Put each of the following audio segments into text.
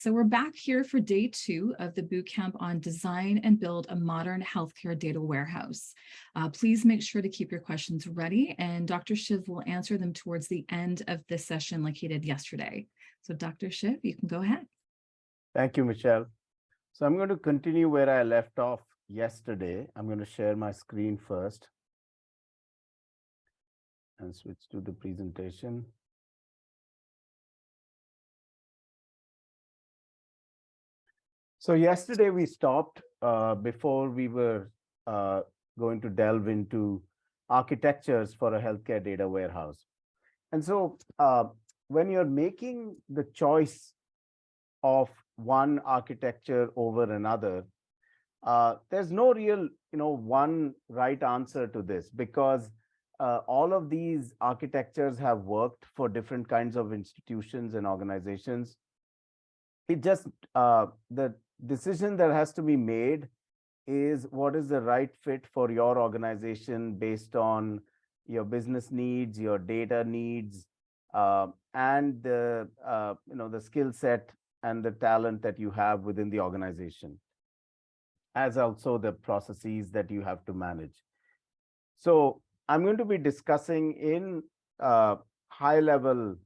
So we're back here for day 2 of the bootcamp on design and build a modern healthcare data warehouse. Please make sure to keep your questions ready, and Dr. Shiv will answer them towards the end of this session like he did yesterday. So Dr. Shiv, you can go ahead. Thank you, Michelle. So I'm going to continue where I left off yesterday. I'm going to share my screen first and switch to the presentation. So yesterday we stopped before we were going to delve into architectures for a healthcare data warehouse. And so when you're making the choice of one architecture over another, there's no real, one right answer to this, because all of these architectures have worked for different kinds of institutions and organizations. It just the decision that has to be made is what is the right fit for your organization based on your business needs, your data needs, and the skill set and the talent that you have within the organization, as also the processes that you have to manage. So I'm going to be discussing in high level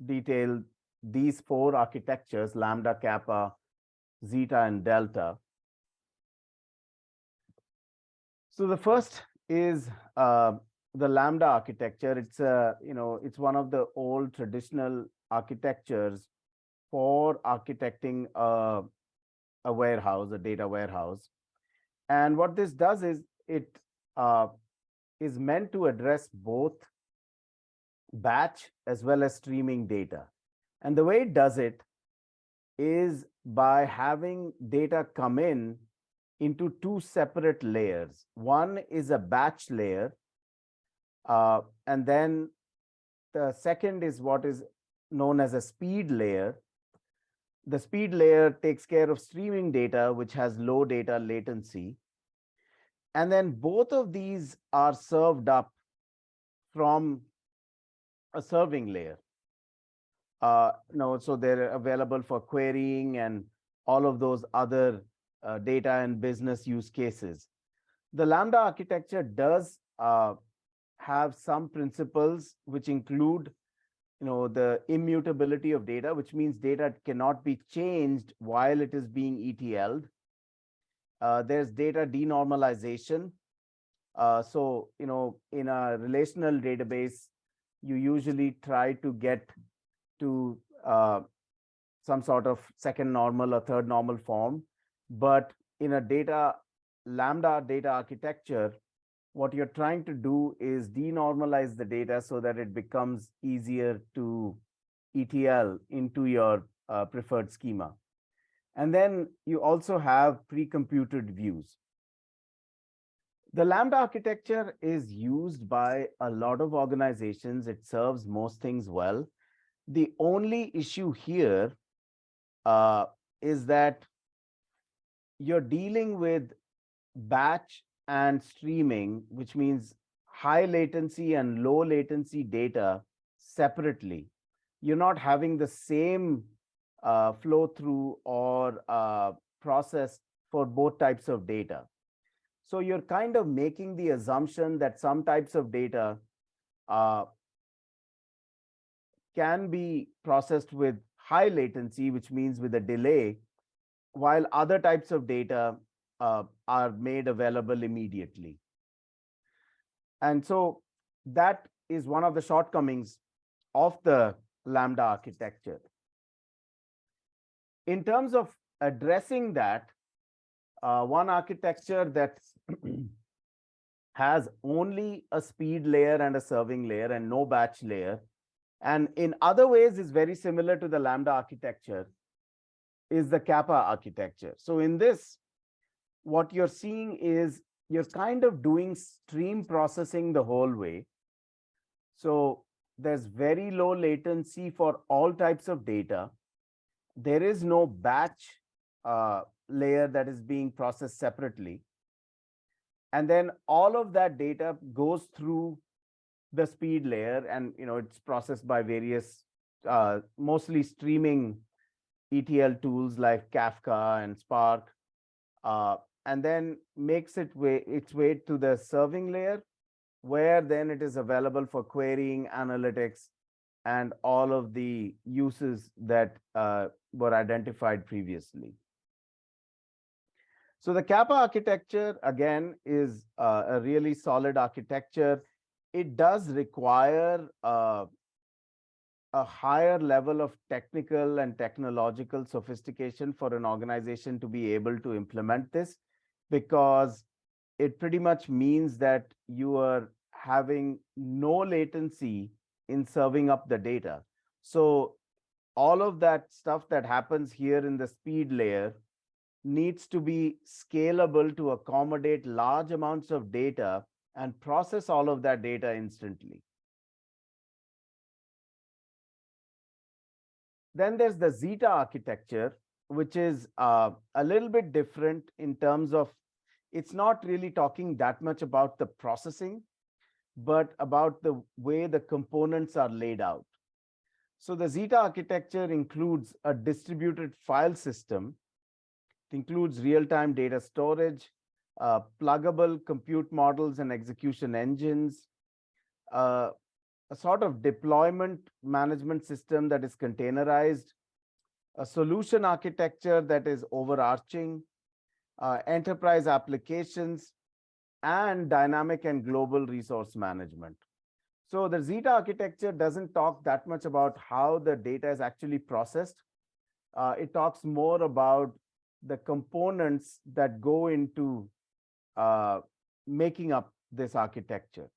detail these 4 architectures: Lambda, Kappa, Zeta, and Delta. So the first is the Lambda architecture. It's one of the old traditional architectures for architecting a warehouse, a data warehouse. And what this does is it is meant to address both batch as well as streaming data. And the way it does it is by having data come in into 2 separate layers. One is a batch layer, and then the second is what is known as a speed layer. The speed layer takes care of streaming data, which has low data latency. And then both of these are served up from a serving layer. So they're available for querying and all of those other data and business use cases. The Lambda architecture does have some principles which include, the immutability of data, which means data cannot be changed while it is being ETL'd. There's data denormalization. So, in a relational database, you usually try to get to some sort of second normal or third normal form. But in a Lambda data architecture, what you're trying to do is denormalize the data so that it becomes easier to ETL into your preferred schema. And then you also have pre-computed views. The Lambda architecture is used by a lot of organizations. It serves most things well. The only issue here is that you're dealing with batch and streaming, which means high latency and low latency data separately. You're not having the same flow through or process for both types of data. So you're kind of making the assumption that some types of data can be processed with high latency, which means with a delay, while other types of data are made available immediately. And so that is one of the shortcomings of the Lambda architecture. In terms of addressing that, one architecture that has only a speed layer and a serving layer and no batch layer, and in other ways is very similar to the Lambda architecture, is the Kappa architecture. So in this, what you're seeing is you're kind of doing stream processing the whole way. So there's very low latency for all types of data. There is no batch layer that is being processed separately. And then all of that data goes through the speed layer, and it's processed by various mostly streaming ETL tools like Kafka and Spark, uh, and then makes its way to the serving layer, where then it is available for querying, analytics, and all of the uses that were identified previously. So the Kappa architecture, again, is a really solid architecture. It does require a higher level of technical and technological sophistication for an organization to be able to implement this, because it pretty much means that you are having no latency in serving up the data. So all of that stuff that happens here in the speed layer needs to be scalable to accommodate large amounts of data and process all of that data instantly. Then there's the Zeta architecture, which is a little bit different in terms of it's not really talking that much about the processing, but about the way the components are laid out. So the Zeta architecture includes a distributed file system. It includes real-time data storage, pluggable compute models and execution engines, uh, a sort of deployment management system that is containerized, a solution architecture that is overarching, enterprise applications, and dynamic and global resource management. So the Zeta architecture doesn't talk that much about how the data is actually processed. It talks more about the components that go into making up this architecture.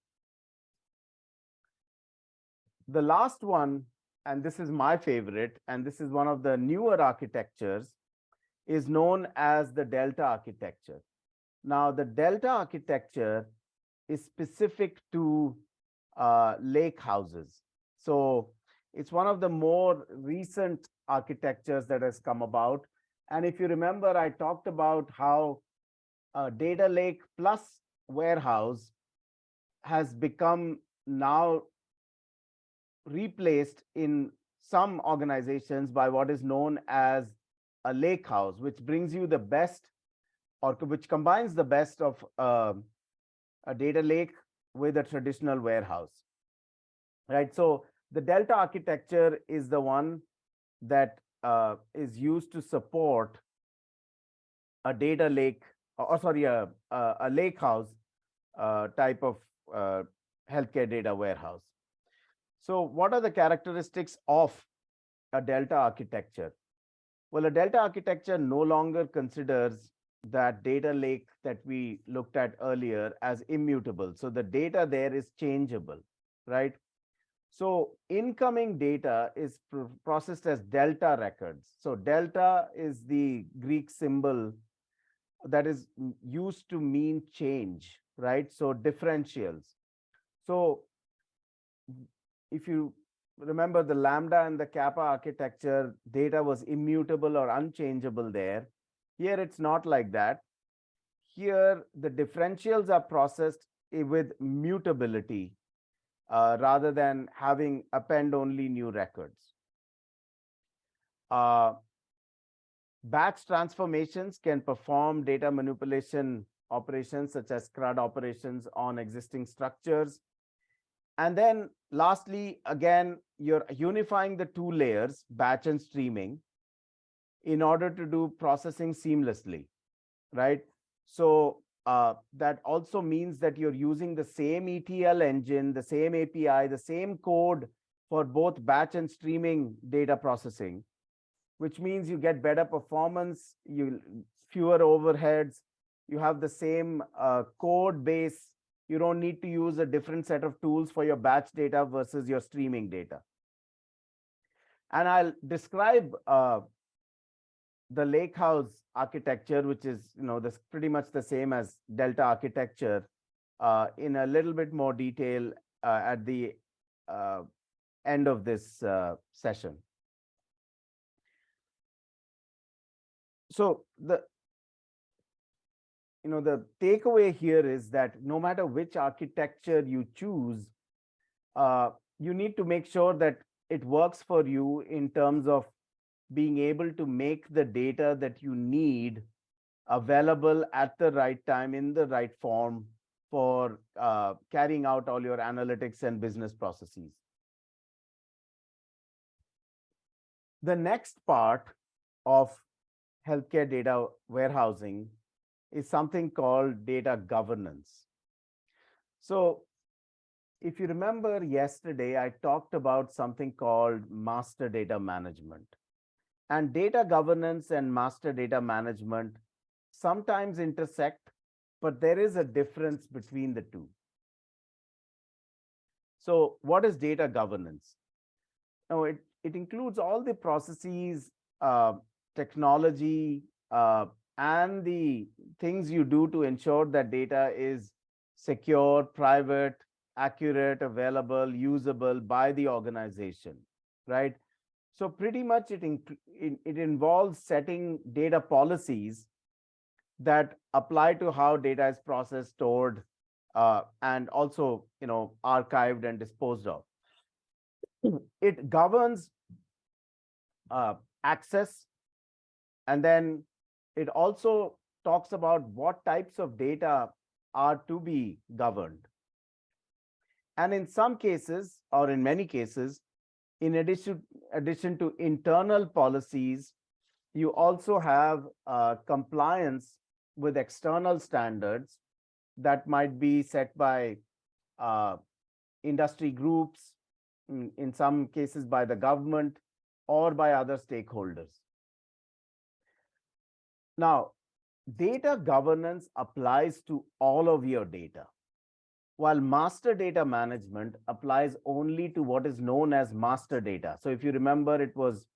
The last one, and this is my favorite, and this is one of the newer architectures, is known as the Delta architecture. Now, the Delta architecture is specific to lake houses. So it's one of the more recent architectures that has come about. And if you remember, I talked about how data lake plus warehouse has become now replaced in some organizations by what is known as a lake house, which brings you the best, or which combines the best of a data lake with a traditional warehouse, right? So the Delta architecture is the one that is used to support a data lake, or sorry, a lake house type of healthcare data warehouse. So what are the characteristics of a Delta architecture? Well, a Delta architecture no longer considers that data lake that we looked at earlier as immutable. So the data there is changeable, right? So incoming data is processed as delta records. So delta is the Greek symbol that is used to mean change, right? So differentials. So if you remember the Lambda and the Kappa architecture, data was immutable or unchangeable there. Here it's not like that. Here the differentials are processed with mutability rather than having append only new records. Batch transformations can perform data manipulation operations such as CRUD operations on existing structures. And then lastly, again, you're unifying the two layers, batch and streaming, in order to do processing seamlessly, right? So that also means that you're using the same ETL engine, the same API, the same code for both batch and streaming data processing, which means you get better performance, fewer overheads, you have the same code base. You don't need to use a different set of tools for your batch data versus your streaming data. And I'll describe the lakehouse architecture, which is this pretty much the same as Delta architecture, in a little bit more detail at the end of this session. So the takeaway here is that no matter which architecture you choose, you need to make sure that it works for you in terms of being able to make the data that you need available at the right time in the right form for carrying out all your analytics and business processes. The next part of healthcare data warehousing is something called data governance. So if you remember yesterday, I talked about something called master data management. And data governance and master data management sometimes intersect, but there is a difference between the two. So what is data governance? Now, it includes all the processes, technology, and the things you do to ensure that data is secure, private, accurate, available, usable by the organization, right? So pretty much it involves setting data policies that apply to how data is processed, stored, and also archived and disposed of. It governs access, and then it also talks about what types of data are to be governed. And in some cases, or in many cases, in addition to internal policies, you also have compliance with external standards that might be set by industry groups, in some cases by the government, or by other stakeholders. Now, data governance applies to all of your data, while master data management applies only to what is known as master data. So if you remember, it was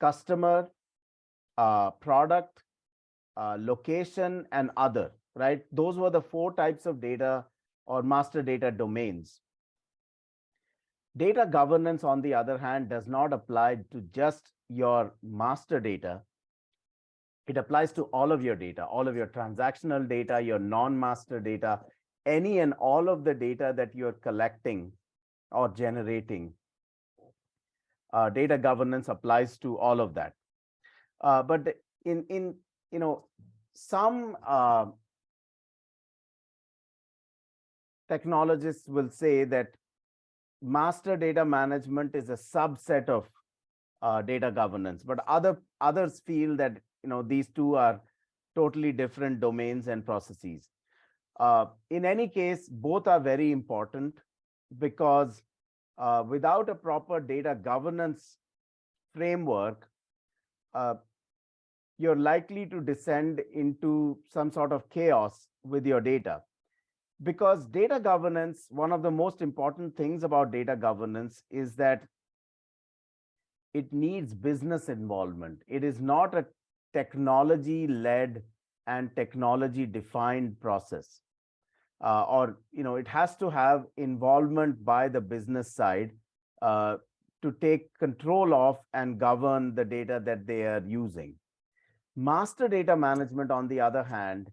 customer, product, location, and other, right? Those were the 4 types of data or master data domains. Data governance, on the other hand, does not apply to just your master data. It applies to all of your data, all of your transactional data, your non-master data, any and all of the data that you're collecting or generating. Data governance applies to all of that. But in some technologists will say that master data management is a subset of data governance, but others feel that these two are totally different domains and processes. In any case, both are very important, because without a proper data governance framework, you're likely to descend into some sort of chaos with your data. Because data governance, one of the most important things about data governance is that it needs business involvement. It is not a technology-led and technology-defined process. Or it has to have involvement by the business side to take control of and govern the data that they are using. Master data management, on the other hand,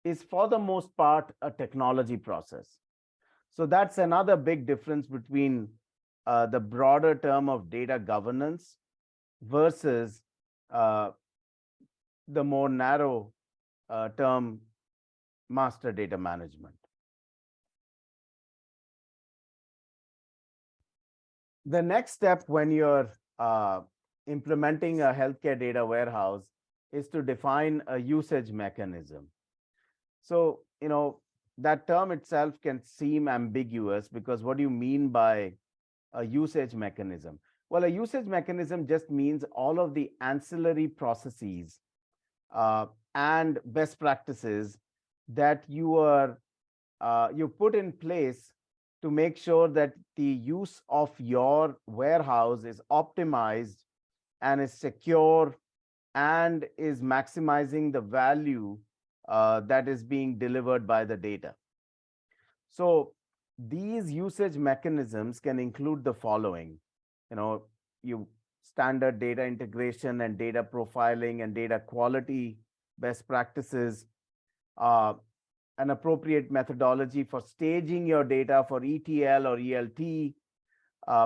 is for the most part a technology process. So that's another big difference between the broader term of data governance versus the more narrow term master data management. The next step when you're implementing a healthcare data warehouse is to define a usage mechanism. So, that term itself can seem ambiguous, because what do you mean by a usage mechanism? Well, a usage mechanism just means all of the ancillary processes and best practices that you put in place to make sure that the use of your warehouse is optimized and is secure and is maximizing the value that is being delivered by the data. So these usage mechanisms can include the following: you standard data integration and data profiling and data quality best practices, an appropriate methodology for staging your data for ETL or ELT,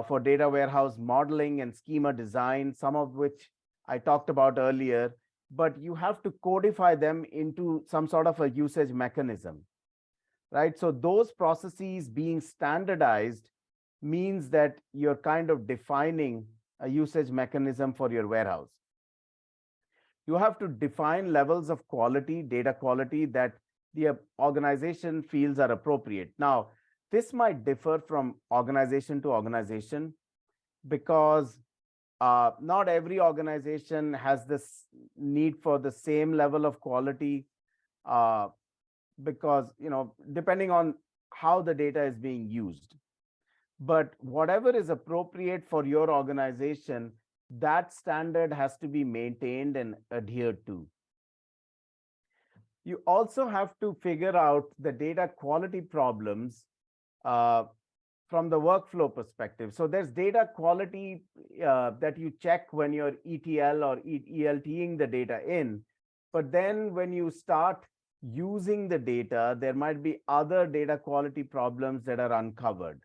for data warehouse modeling and schema design, some of which I talked about earlier, but you have to codify them into some sort of a usage mechanism, right? So those processes being standardized means that you're kind of defining a usage mechanism for your warehouse. You have to define levels of quality, data quality, that the organization feels are appropriate. Now, this might differ from organization to organization because not every organization has this need for the same level of quality, uh, because, depending on how the data is being used. But whatever is appropriate for your organization, that standard has to be maintained and adhered to. You also have to figure out the data quality problems uh, from the workflow perspective. So there's data quality that you check when you're ETL or ELTing the data in. But then when you start using the data, there might be other data quality problems that are uncovered.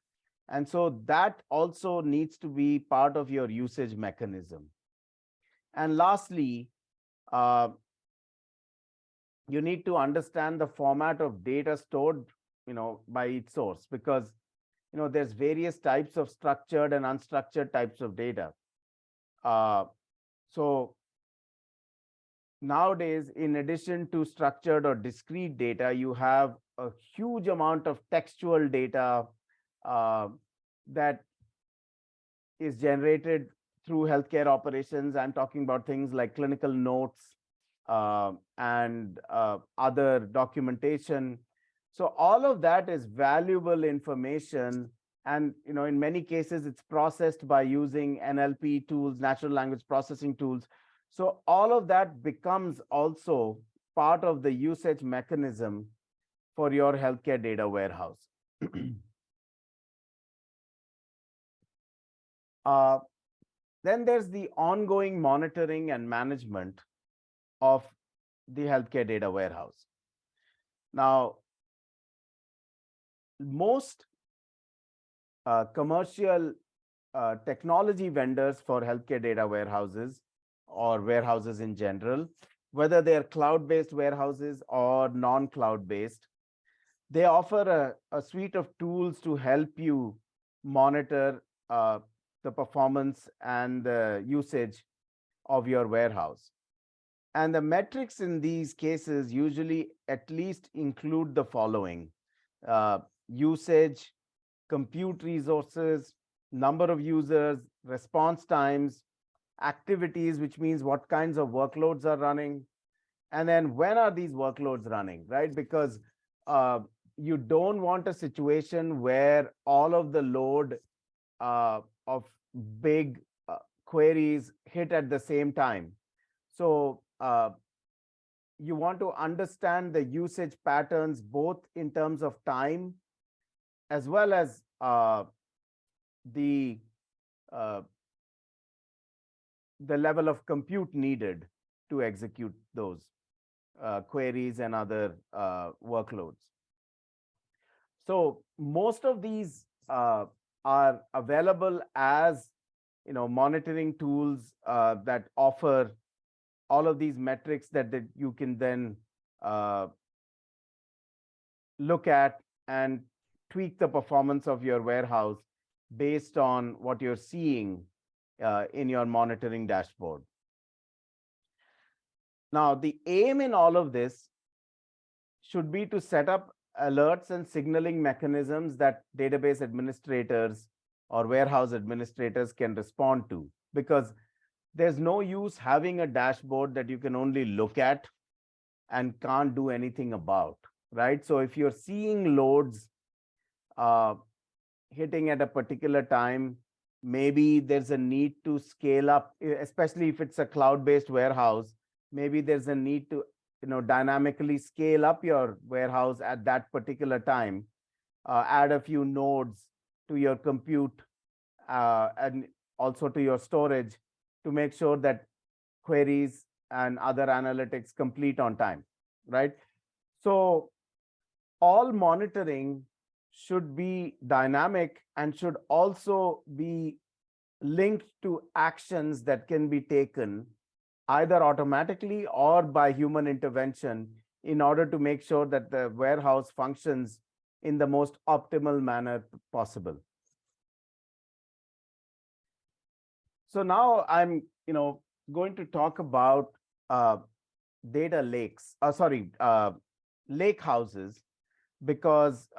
And so that also needs to be part of your usage mechanism. And lastly, uh, you need to understand the format of data stored, by each source, because there's various types of structured and unstructured types of data. So nowadays, in addition to structured or discrete data, you have a huge amount of textual data that is generated through healthcare operations. I'm talking about things like clinical notes and other documentation. So all of that is valuable information. And in many cases, it's processed by using NLP tools, natural language processing tools. So all of that becomes also part of the usage mechanism for your healthcare data warehouse. Then there's the ongoing monitoring and management of the healthcare data warehouse. Now, most commercial technology vendors for healthcare data warehouses or warehouses in general, whether they're cloud-based warehouses or non-cloud-based, they offer a suite of tools to help you monitor the performance and the usage of your warehouse. And the metrics in these cases usually at least include the following: usage, compute resources, number of users, response times, activities, which means what kinds of workloads are running, and then when are these workloads running, right? Because you don't want a situation where all of the load of big queries hit at the same time. So you want to understand the usage patterns, both in terms of time as well as the uh, the level of compute needed to execute those queries and other workloads. So most of these are available as monitoring tools that offer all of these metrics that you can then look at and tweak the performance of your warehouse based on what you're seeing in your monitoring dashboard. Now, the aim in all of this should be to set up alerts and signaling mechanisms that database administrators or warehouse administrators can respond to, because there's no use having a dashboard that you can only look at and can't do anything about, right? So if you're seeing loads hitting at a particular time, maybe there's a need to scale up, especially if it's a cloud-based warehouse. Maybe there's a need to dynamically scale up your warehouse at that particular time, add a few nodes to your compute and also to your storage to make sure that queries and other analytics complete on time, right? So all monitoring should be dynamic and should also be linked to actions that can be taken either automatically or by human intervention in order to make sure that the warehouse functions in the most optimal manner possible. So now I'm, going to talk about data lakes. Lake houses, because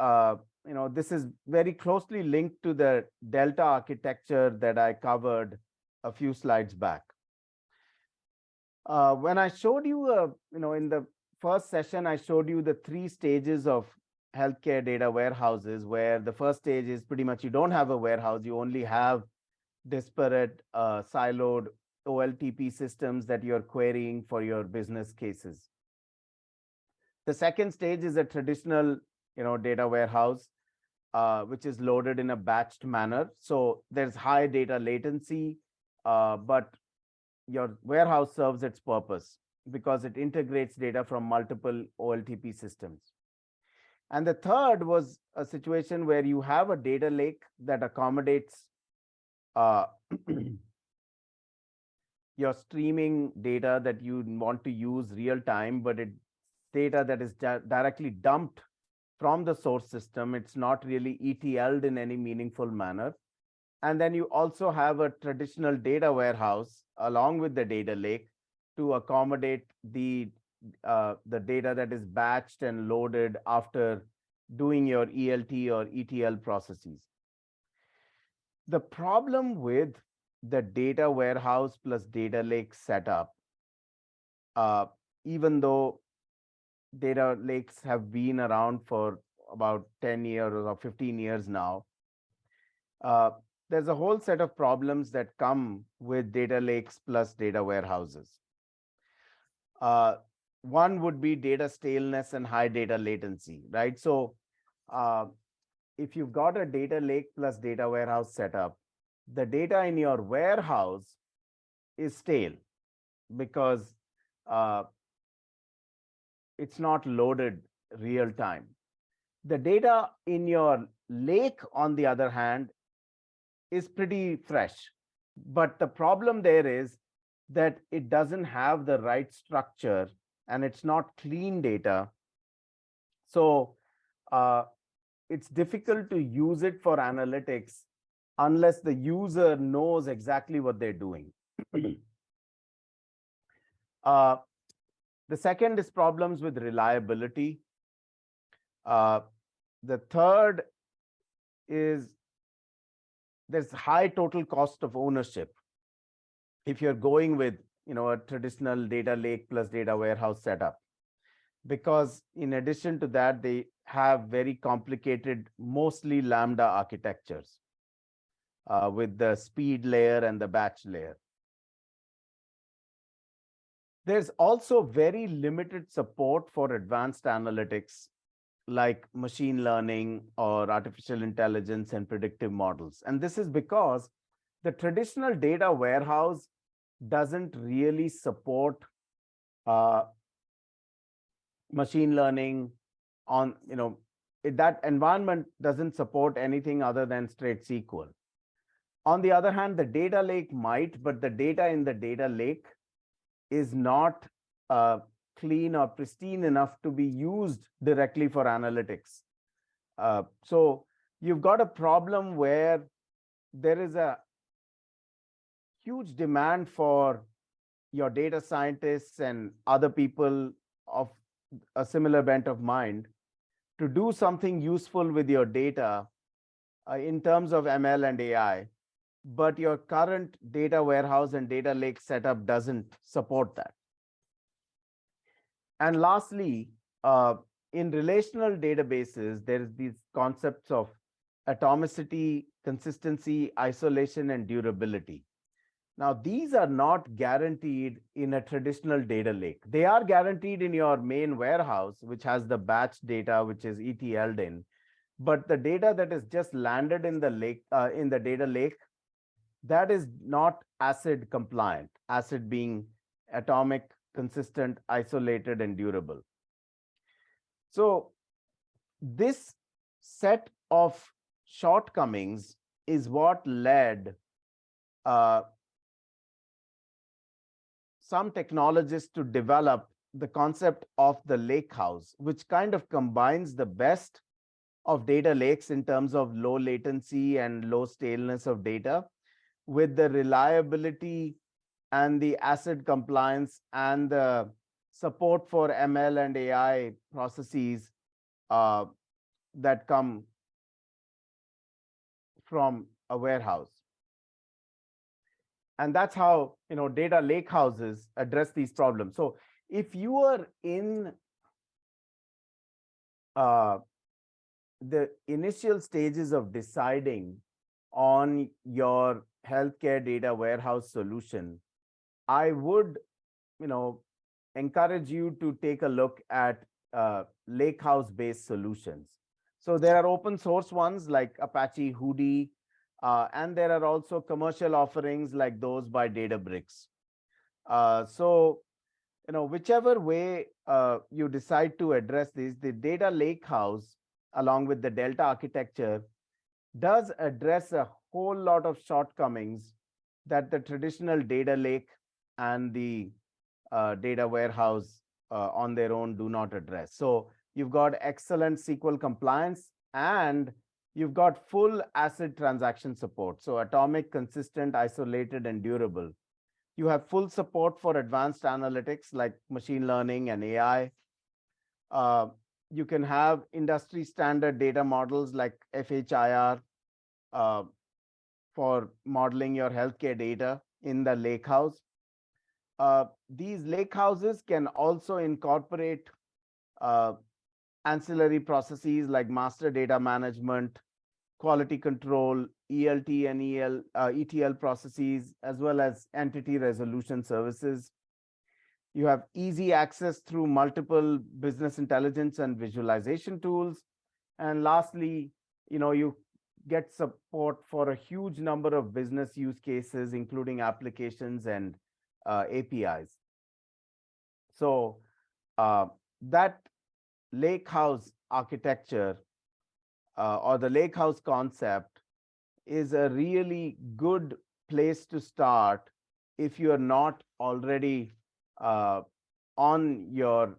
this is very closely linked to the delta architecture that I covered a few slides back. When I showed you, in the first session, I showed you the 3 stages of healthcare data warehouses, where the first stage is pretty much you don't have a warehouse, you only have disparate, siloed OLTP systems that you're querying for your business cases. The second stage is a traditional, data warehouse, which is loaded in a batched manner. So there's high data latency, but your warehouse serves its purpose because it integrates data from multiple OLTP systems. And the third was a situation where you have a data lake that accommodates your streaming data that you want to use real time, but it's data that is directly dumped from the source system. It's not really ETL'd in any meaningful manner. And then you also have a traditional data warehouse along with the data lake to accommodate the data that is batched and loaded after doing your ELT or ETL processes. The problem with the data warehouse plus data lake setup, even though data lakes have been around for about 10 years or 15 years now, there's a whole set of problems that come with data lakes plus data warehouses. One would be data staleness and high data latency, right? So if you've got a data lake plus data warehouse setup, the data in your warehouse is stale because it's not loaded real time. The data in your lake, on the other hand, is pretty fresh. But the problem there is that it doesn't have the right structure and it's not clean data. So it's difficult to use it for analytics unless the user knows exactly what they're doing. The second is problems with reliability. The third is there's high total cost of ownership if you're going with a traditional data lake plus data warehouse setup, because in addition to that, they have very complicated, mostly Lambda architectures with the speed layer and the batch layer. There's also very limited support for advanced analytics like machine learning or artificial intelligence and predictive models. And this is because the traditional data warehouse doesn't really support machine learning on, that environment doesn't support anything other than straight SQL. On the other hand, the data lake might, but the data in the data lake is not clean or pristine enough to be used directly for analytics. So you've got a problem where there is a huge demand for your data scientists and other people of a similar bent of mind to do something useful with your data in terms of ML and AI, but your current data warehouse and data lake setup doesn't support that. And lastly, in relational databases, there is these concepts of atomicity, consistency, isolation, and durability. Now, these are not guaranteed in a traditional data lake. They are guaranteed in your main warehouse, which has the batch data, which is ETL'd in. But the data that is just landed in the lake, in the data lake, that is not ACID compliant, ACID being atomic, consistent, isolated, and durable. So this set of shortcomings is what led uh, some technologists to develop the concept of the lake house, which kind of combines the best of data lakes in terms of low latency and low staleness of data with the reliability and the ACID compliance and the support for ML and AI processes uh, that come from a warehouse. And that's how, data lake houses address these problems. So if you are in the initial stages of deciding on your healthcare data warehouse solution, I would, encourage you to take a look at lakehouse-based solutions. So there are open source ones like Apache Hudi, and there are also commercial offerings like those by Databricks. So, whichever way you decide to address this, the data lakehouse, along with the Delta architecture, does address a whole lot of shortcomings that the traditional data lake and the data warehouse on their own do not address. So you've got excellent SQL compliance and you've got full ACID transaction support. So atomic, consistent, isolated, and durable. You have full support for advanced analytics like machine learning and AI. You can have industry standard data models like FHIR for modeling your healthcare data in the lakehouse. These lake houses can also incorporate ancillary processes like master data management, quality control, ELT and ETL processes, as well as entity resolution services. You have easy access through multiple business intelligence and visualization tools. And lastly, you get support for a huge number of business use cases, including applications and APIs. So that lakehouse architecture or the lakehouse concept is a really good place to start if you are not already on your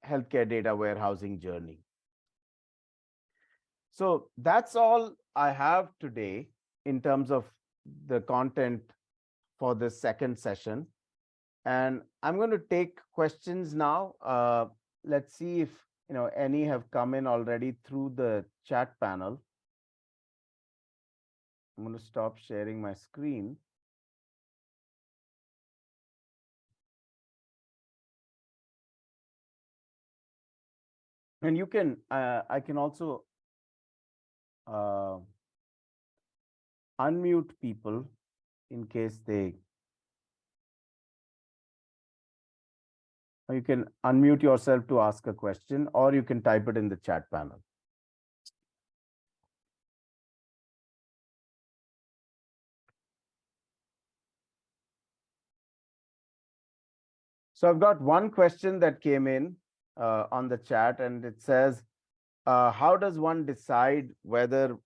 healthcare data warehousing journey. So that's all I have today in terms of the content for this second session. And I'm going to take questions now. Let's see if any have come in already through the chat panel. I'm going to stop sharing my screen. And you can, I can also unmute people in case they, you can unmute yourself to ask a question, or you can type it in the chat panel. So I've got one question that came in on the chat, and it says, how does one decide whether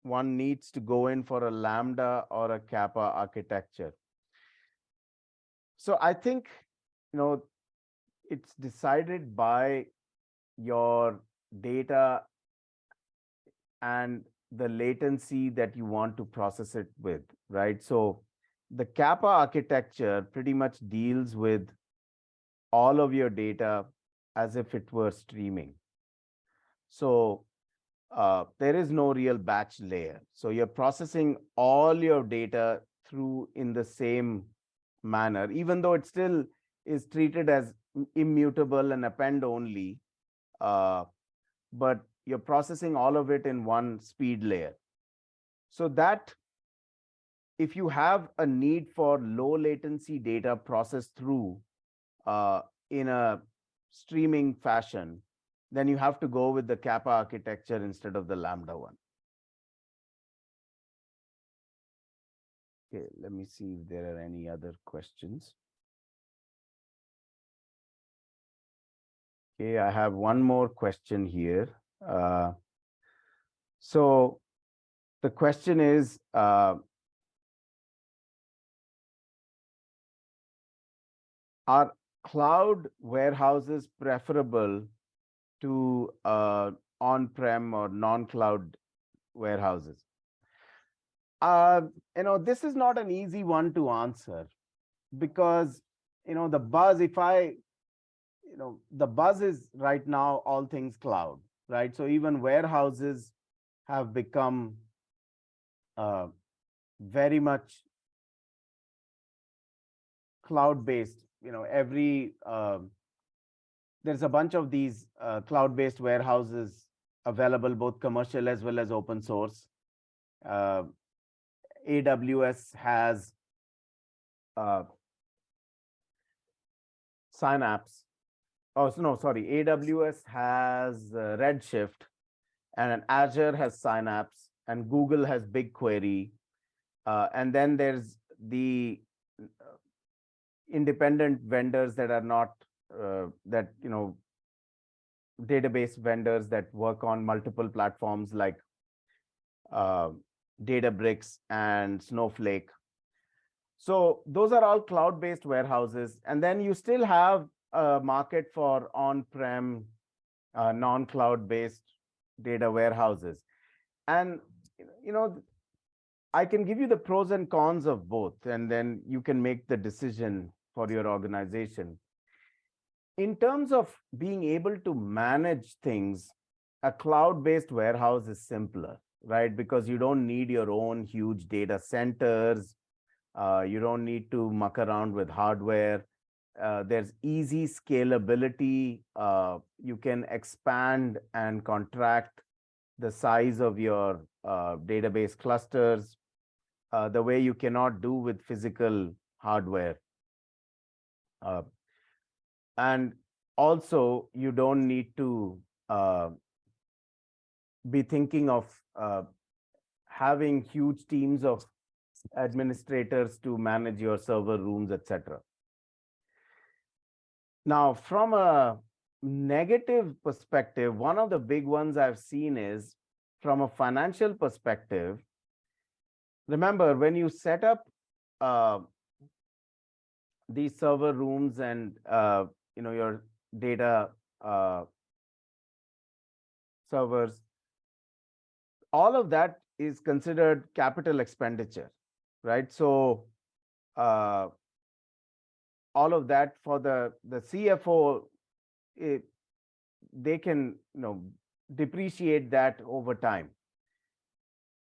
one needs to go in for a Lambda or a Kappa architecture? So I think, it's decided by your data and the latency that you want to process it with, right? So the Kappa architecture pretty much deals with all of your data as if it were streaming. So there is no real batch layer. So you're processing all your data through in the same manner, even though it still is treated as immutable and append only, but you're processing all of it in one speed layer. So that if you have a need for low latency data processed through in a streaming fashion, then you have to go with the Kappa architecture instead of the Lambda one. Okay, let me see if there are any other questions. Okay, I have one more question here. So the question is, are cloud warehouses preferable to on-prem or non-cloud warehouses? This is not an easy one to answer, because the buzz, the buzz is right now all things cloud, right? So even warehouses have become very much cloud-based. There's a bunch of these cloud-based warehouses available, both commercial as well as open source. AWS has Synapse. Oh, no, sorry. AWS has Redshift, and Azure has Synapse, and Google has BigQuery. And then there's the independent vendors that are not database vendors that work on multiple platforms, like Databricks and Snowflake. So those are all cloud-based warehouses. And then you still have a market for on-prem, non-cloud-based data warehouses. And I can give you the pros and cons of both, and then you can make the decision for your organization. In terms of being able to manage things, a cloud-based warehouse is simpler, right? Because you don't need your own huge data centers. You don't need to muck around with hardware. There's easy scalability. You can expand and contract the size of your database clusters the way you cannot do with physical hardware. And also, you don't need to be thinking of having huge teams of administrators to manage your server rooms, etc. Now, from a negative perspective, one of the big ones I've seen is from a financial perspective. Remember, when you set up these server rooms and your data servers, all of that is considered capital expenditure, right? So all of that for the CFO, they can depreciate that over time.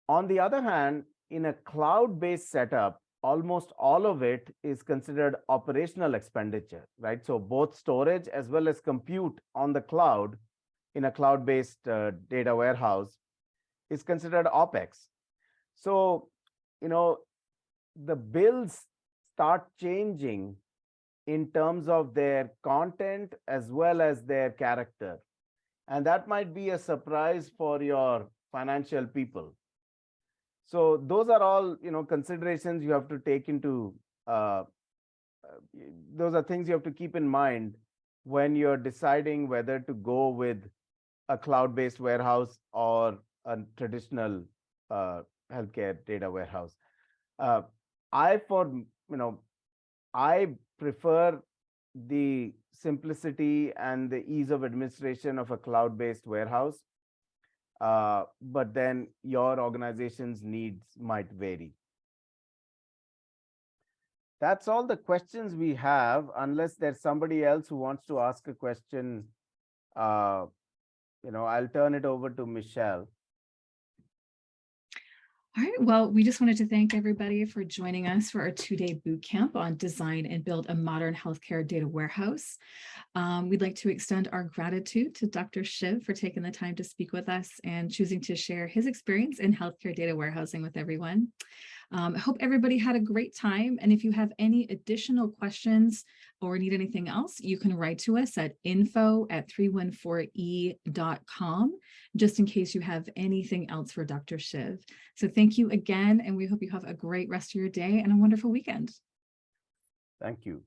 On the other hand, in a cloud-based setup, almost all of it is considered operational expenditure, right? So both storage as well as compute on the cloud in a cloud-based data warehouse is considered OpEx. So, the bills start changing in terms of their content as well as their character. And that might be a surprise for your financial people. So those are all, considerations you have to take into, those are things you have to keep in mind when you're deciding whether to go with a cloud-based warehouse or a traditional healthcare data warehouse. I prefer the simplicity and the ease of administration of a cloud-based warehouse. But then your organization's needs might vary. That's all the questions we have, unless there's somebody else who wants to ask a question. I'll turn it over to Michelle. All right, well, we just wanted to thank everybody for joining us for our 2-day boot camp on design and build a modern healthcare data warehouse. We'd like to extend our gratitude to Dr. Siv for taking the time to speak with us and choosing to share his experience in healthcare data warehousing with everyone. I hope everybody had a great time. And if you have any additional questions or need anything else, you can write to us at info@314e.com, just in case you have anything else for Dr. Siv. So thank you again, and we hope you have a great rest of your day and a wonderful weekend. Thank you.